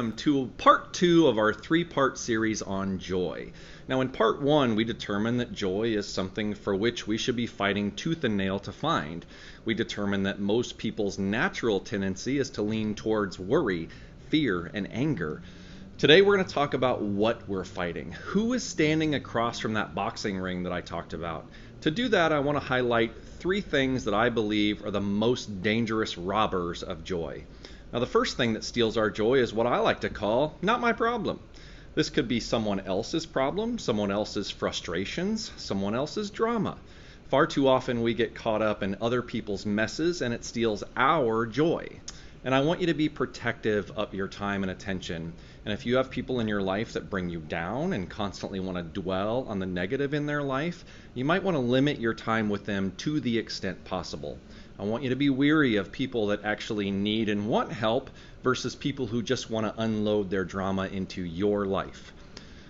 welcome to part 2 of our 3-part series on joy. Now in part 1 we determined that joy is something for which we should be fighting tooth and nail to find. We determined that most people's natural tendency is to lean towards worry, fear, and anger. Today we're going to talk about what we're fighting. Who is standing across from that boxing ring that I talked about? To do that, I want to highlight 3 things that I believe are the most dangerous robbers of joy. Now, the first thing that steals our joy is what I like to call not my problem. This could be someone else's problem, someone else's frustrations, someone else's drama. Far too often we get caught up in other people's messes and it steals our joy. And I want you to be protective of your time and attention. And if you have people in your life that bring you down and constantly want to dwell on the negative in their life, you might want to limit your time with them to the extent possible. I want you to be weary of people that actually need and want help versus people who just want to unload their drama into your life.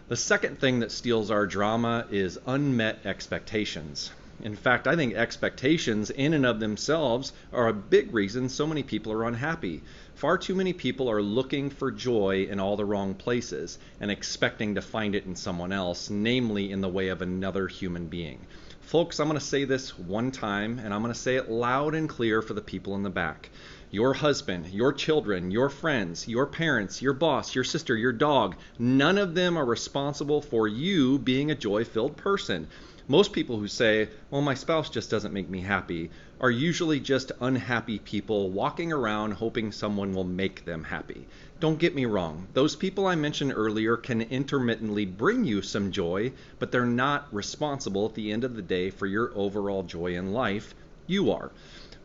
The second thing that steals our drama is unmet expectations. In fact, I think expectations in and of themselves are a big reason so many people are unhappy. Far too many people are looking for joy in all the wrong places and expecting to find it in someone else, namely in the way of another human being. Folks, I'm going to say this one time, and I'm going to say it loud and clear for the people in the back. Your husband, your children, your friends, your parents, your boss, your sister, your dog, none of them are responsible for you being a joy-filled person. Most people who say, well, my spouse just doesn't make me happy, are usually just unhappy people walking around hoping someone will make them happy. Don't get me wrong, those people I mentioned earlier can intermittently bring you some joy, but they're not responsible at the end of the day for your overall joy in life. You are.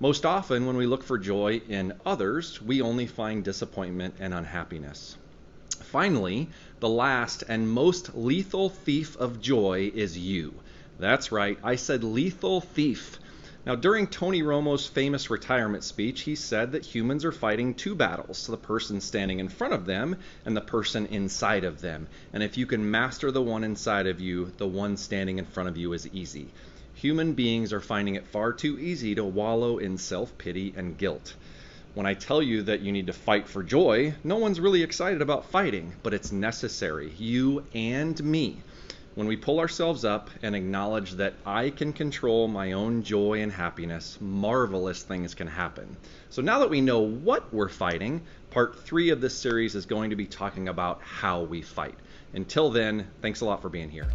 Most often when we look for joy in others, we only find disappointment and unhappiness. Finally, the last and most lethal thief of joy is you. That's right, I said lethal thief. Now, during Tony Romo's famous retirement speech, he said that humans are fighting 2 battles, the person standing in front of them and the person inside of them. And if you can master the one inside of you, the one standing in front of you is easy. Human beings are finding it far too easy to wallow in self-pity and guilt. When I tell you that you need to fight for joy, no one's really excited about fighting, but it's necessary, you and me. When we pull ourselves up and acknowledge that I can control my own joy and happiness, marvelous things can happen. So now that we know what we're fighting, part 3 of this series is going to be talking about how we fight. Until then, thanks a lot for being here.